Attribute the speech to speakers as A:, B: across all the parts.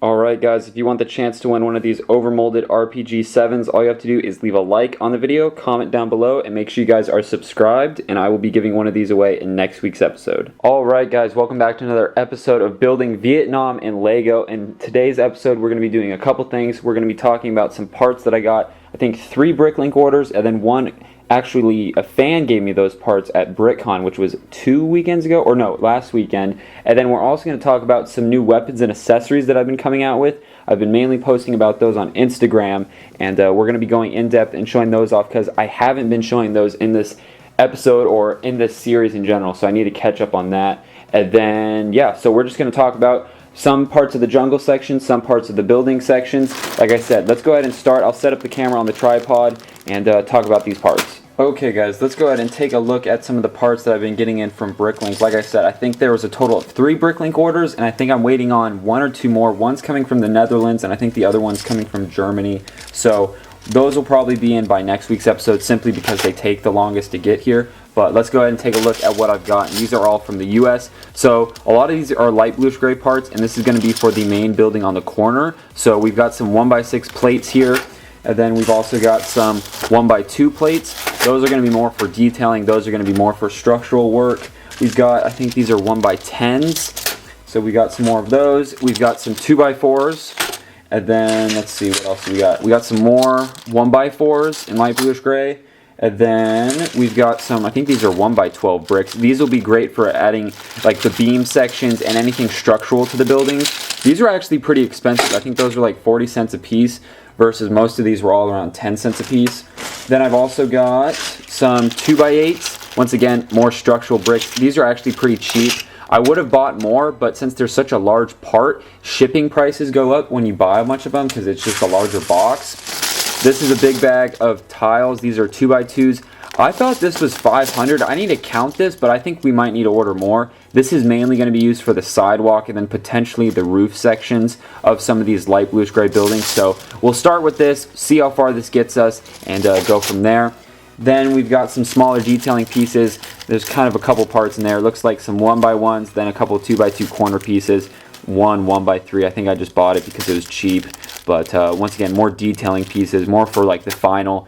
A: Alright guys, if you want the chance to win one of these overmolded RPG 7s, all you have to do is leave a like on the video, comment down below, and make sure you guys are subscribed, and I will be giving one of these away in next week's episode. Alright guys, welcome back to another episode of Building Vietnam in Lego. In today's episode, we're going to be doing a couple things. We're going to be talking about some parts that I got, I think 3 BrickLink orders, and then one, actually a fan gave me those parts at BrickCon, which was 2 weekends ago, or no, last weekend. And then we're also going to talk about some new weapons and accessories that I've been coming out with. I've been mainly posting about those on Instagram, and we're going to be going in depth and showing those off because I haven't been showing those in this episode or in this series in general, so I need to catch up on that. And then yeah, so we're just going to talk about some parts of the jungle section, some parts of the building sections. Like I said, let's go ahead and start. I'll set up the camera on the tripod and talk about these parts. Okay guys, let's go ahead and take a look at some of the parts that I've been getting in from BrickLink. Like I said, I think there was a total of 3 BrickLink orders, and I think I'm waiting on 1 or 2 more. One's coming from the Netherlands, and I think the other one's coming from Germany. So those will probably be in by next week's episode simply because they take the longest to get here. But let's go ahead and take a look at what I've got. And these are all from the US. So a lot of these are light bluish gray parts, and this is going to be for the main building on the corner. So we've got some 1x6 plates here. And then we've also got some 1x2 plates. Those are going to be more for detailing. Those are going to be more for structural work. We've got, I think these are 1x10s. So we got some more of those. We've got some 2x4s. And then, let's see, what else we got? We got some more 1x4s in light bluish gray. And then we've got some, I think these are 1x12 bricks. These will be great for adding like the beam sections and anything structural to the buildings. These are actually pretty expensive. I think those are like 40 cents a piece versus most of these were all around 10 cents a piece. Then I've also got some 2x8s. Once again, more structural bricks. These are actually pretty cheap. I would have bought more, but since they're such a large part, shipping prices go up when you buy a bunch of them because it's just a larger box. This is a big bag of tiles. These are 2x2s. I thought this was 500. I need to count this, but I think we might need to order more. This is mainly going to be used for the sidewalk and then potentially the roof sections of some of these light bluish gray buildings. So we'll start with this, see how far this gets us, and go from there. Then we've got some smaller detailing pieces. There's kind of a couple parts in there. It looks like some 1x1s, then a couple 2x2 corner pieces. One 1x3. I think I just bought it because it was cheap. But once again, more detailing pieces, more for like the final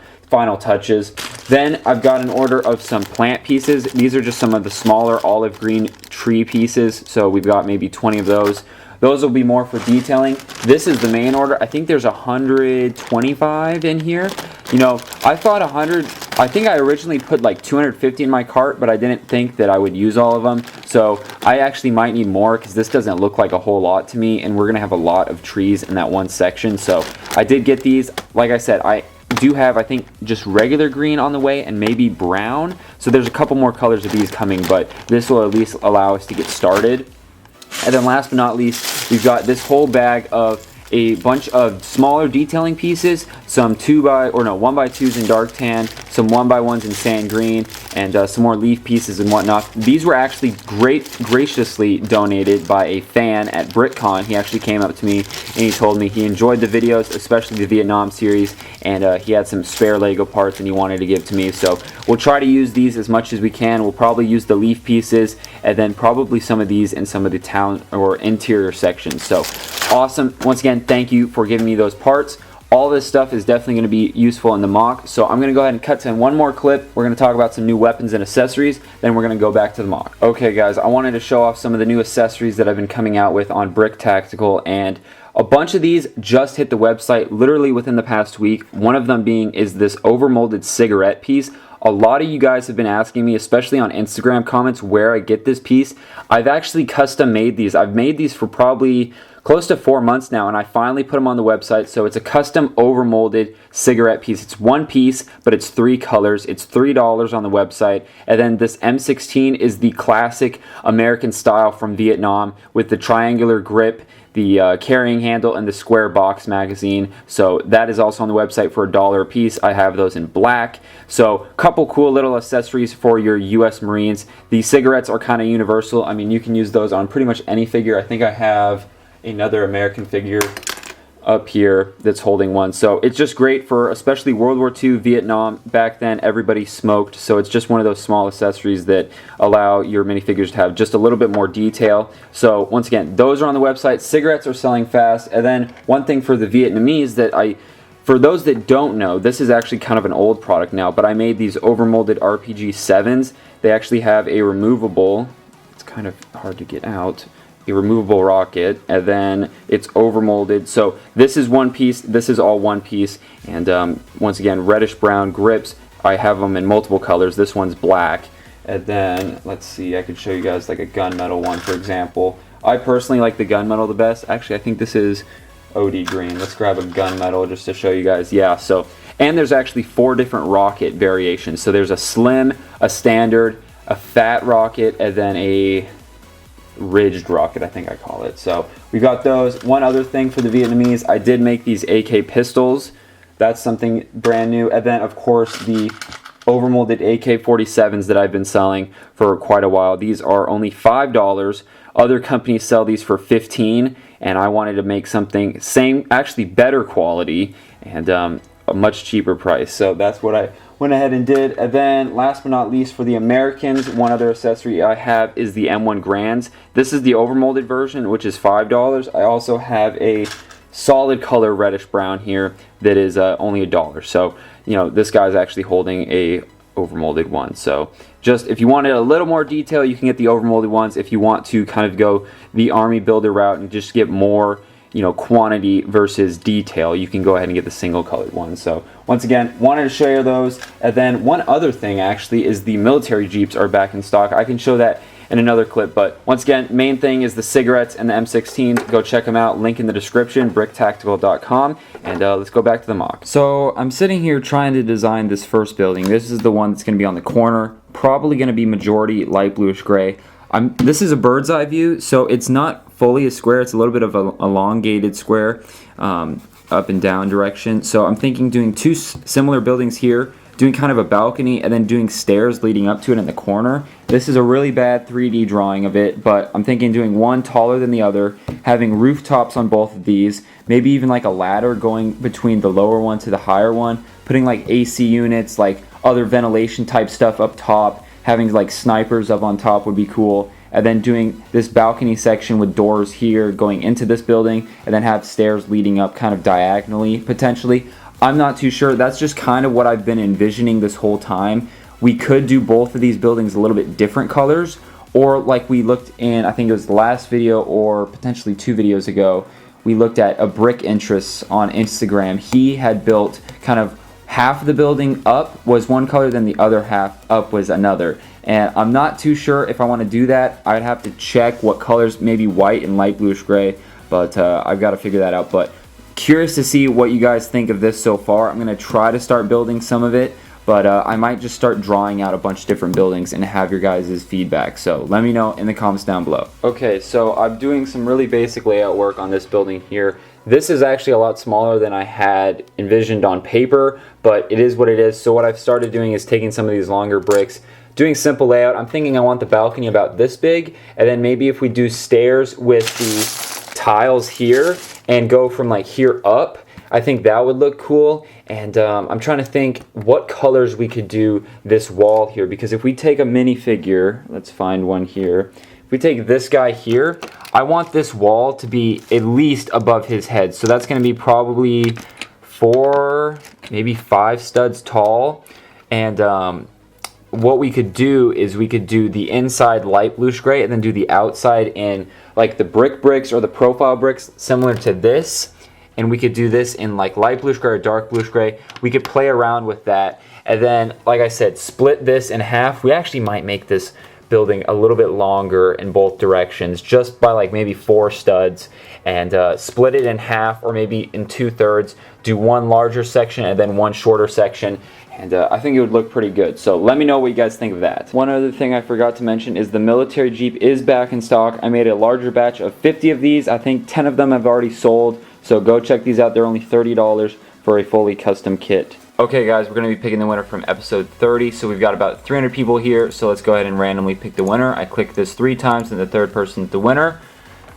A: touches. Then I've got an order of some plant pieces. These are just some of the smaller olive green tree pieces. So we've got maybe 20 of those. Those will be more for detailing. This is the main order. I think there's 125 in here. You know, I thought 100, I think I originally put like 250 in my cart, but I didn't think that I would use all of them. So I actually might need more because this doesn't look like a whole lot to me, and we're going to have a lot of trees in that one section. So I did get these. Like I said, I do have, I think, just regular green on the way and maybe brown. So there's a couple more colors of these coming, but this will at least allow us to get started. And then last but not least, we've got this whole bag of a bunch of smaller detailing pieces, some 1x2s in dark tan, some 1x1s in sand green, and some more leaf pieces and whatnot. These were actually graciously donated by a fan at BrickCon. He actually came up to me and he told me he enjoyed the videos, especially the Vietnam series, and he had some spare Lego parts and he wanted to give to me. So we'll try to use these as much as we can. We'll probably use the leaf pieces and then probably some of these in some of the town or interior sections. So awesome. Once again, thank you for giving me those parts. All this stuff is definitely going to be useful in the MOC. So I'm going to go ahead and cut to one more clip. We're going to talk about some new weapons and accessories. Then we're going to go back to the MOC. Okay guys, I wanted to show off some of the new accessories that I've been coming out with on BrickTactical, and a bunch of these just hit the website literally within the past week. One of them is this overmolded cigarette piece. A lot of you guys have been asking me, especially on Instagram comments, where I get this piece. I've actually custom made these. I've made these for probably close to 4 months now, and I finally put them on the website. So it's a custom overmolded cigarette piece. It's one piece, but it's 3 colors. It's $3 on the website. And then this M16 is the classic American style from Vietnam with the triangular grip, the carrying handle, and the square box magazine. So that is also on the website for $1 a piece. I have those in black. So a couple cool little accessories for your US Marines. These cigarettes are kind of universal. I mean, you can use those on pretty much any figure. I think I have another American figure up here that's holding one. So it's just great for especially World War II, Vietnam. Back then everybody smoked, so it's just one of those small accessories that allow your minifigures to have just a little bit more detail. So once again, those are on the website. Cigarettes are selling fast. And then one thing for the Vietnamese that for those that don't know, this is actually kind of an old product now, but I made these overmolded RPG 7s. They actually have a removable, it's kind of hard to get out, a removable rocket, and then it's overmolded. So this is one piece, this is all one piece, and once again, reddish brown grips. I have them in multiple colors. This one's black, and then let's see, I could show you guys like a gunmetal one, for example. I personally like the gunmetal the best. Actually, I think this is OD green. Let's grab a gunmetal just to show you guys. Yeah, so, and there's actually 4 different rocket variations. So there's a slim, a standard, a fat rocket, and then a ridged rocket, I think I call it. So we got those. One other thing for the Vietnamese, I did make these AK pistols. That's something brand new. And then of course the overmolded AK-47s that I've been selling for quite a while. These are only $5. Other companies sell these for $15, and I wanted to make something same, actually better quality, and a much cheaper price. So that's what I went ahead and did. And then last but not least, for the Americans, one other accessory I have is the M1 Grands. This is the overmolded version, which is $5. I also have a solid color reddish brown here that is only $1. So, you know, this guy's actually holding a overmolded one. So just if you wanted a little more detail, you can get the overmolded ones. If you want to kind of go the army builder route and just get more, you know, quantity versus detail, you can go ahead and get the single colored ones. So once again, wanted to show you those. And then one other thing actually is the military Jeeps are back in stock. I can show that in another clip, but once again, main thing is the cigarettes and the M16s. Go check them out, link in the description, BrickTactical.com, and let's go back to the MOC. So I'm sitting here trying to design this first building. This is the one that's going to be on the corner, probably going to be majority light bluish gray. This is a bird's eye view, so it's not fully a square. It's a little bit of an elongated square, up and down direction. So I'm thinking doing 2 similar buildings here, doing kind of a balcony, and then doing stairs leading up to it in the corner. This is a really bad 3D drawing of it, but I'm thinking doing one taller than the other, having rooftops on both of these, maybe even like a ladder going between the lower one to the higher one, putting like AC units, like other ventilation type stuff up top, having like snipers up on top would be cool, and then doing this balcony section with doors here going into this building, and then have stairs leading up kind of diagonally potentially. I'm not too sure. That's just kind of what I've been envisioning this whole time. We could do both of these buildings a little bit different colors, or like we looked in, I think it was the last video or potentially 2 videos ago, we looked at a Brick Interests on Instagram. He had built kind of half of the building up was one color, then the other half up was another. And I'm not too sure if I want to do that. I'd have to check what colors, maybe white and light bluish gray, but I've got to figure that out. But curious to see what you guys think of this so far. I'm going to try to start building some of it, but I might just start drawing out a bunch of different buildings and have your guys' feedback. So let me know in the comments down below. Okay, so I'm doing some really basic layout work on this building here. This is actually a lot smaller than I had envisioned on paper, but it is what it is. So what I've started doing is taking some of these longer bricks, doing simple layout. I'm thinking I want the balcony about this big, and then maybe if we do stairs with the tiles here and go from like here up, I think that would look cool. And I'm trying to think what colors we could do this wall here, because if we take a minifigure, let's find one here. If we take this guy here, I want this wall to be at least above his head. So that's going to be probably 4, maybe 5 studs tall. And what we could do is we could do the inside light bluish gray and then do the outside in like the brick bricks or the profile bricks similar to this. And we could do this in like light bluish gray or dark bluish gray. We could play around with that. And then, like I said, split this in half. We actually might make this building a little bit longer in both directions, just by like maybe 4 studs, and split it in half or maybe in 2/3. Do one larger section and then one shorter section. And I think it would look pretty good. So let me know what you guys think of that. One other thing I forgot to mention is the military Jeep is back in stock. I made a larger batch of 50 of these. I think 10 of them have already sold. So go check these out. They're only $30 for a fully custom kit. Okay guys, we're going to be picking the winner from episode 30. So we've got about 300 people here. So let's go ahead and randomly pick the winner. I click this 3 times and the third person is the winner.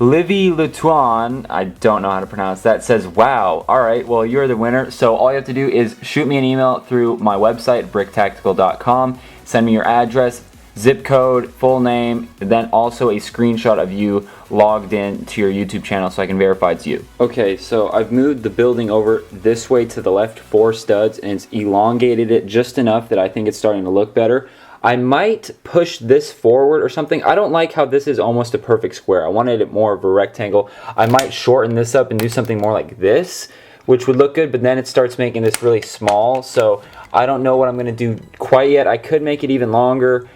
A: Livy Lutuan, I don't know how to pronounce that, says, wow, alright, well, you're the winner. So all you have to do is shoot me an email through my website, BrickTactical.com, send me your address, zip code, full name, then also a screenshot of you logged in to your YouTube channel so I can verify it's you. Okay, so I've moved the building over this way to the left 4 studs, and it's elongated it just enough that I think it's starting to look better. I might push this forward or something. I don't like how this is almost a perfect square. I wanted it more of a rectangle. I might shorten this up and do something more like this, which would look good, but then it starts making this really small. So I don't know what I'm gonna do quite yet. I could make it even longer.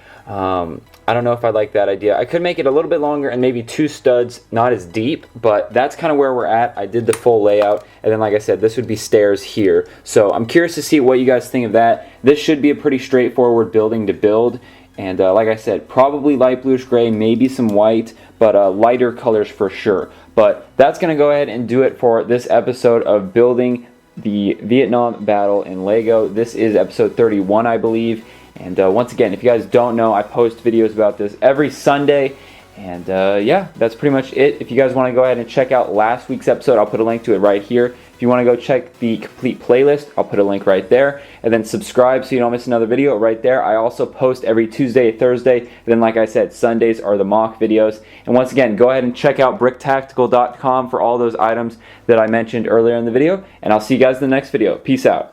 A: I don't know if I like that idea. I could make it a little bit longer and maybe 2 studs, not as deep, but that's kind of where we're at. I did the full layout, and then like I said, this would be stairs here. So I'm curious to see what you guys think of that. This should be a pretty straightforward building to build, and like I said, probably light bluish gray, maybe some white, but lighter colors for sure. But that's going to go ahead and do it for this episode of building the Vietnam battle in Lego. This is episode 31, I believe. And once again, if you guys don't know, I post videos about this every Sunday. And yeah, that's pretty much it. If you guys want to go ahead and check out last week's episode, I'll put a link to it right here. If you want to go check the complete playlist, I'll put a link right there. And then subscribe so you don't miss another video right there. I also post every Tuesday, Thursday. And then like I said, Sundays are the mock videos. And once again, go ahead and check out BrickTactical.com for all those items that I mentioned earlier in the video. And I'll see you guys in the next video. Peace out.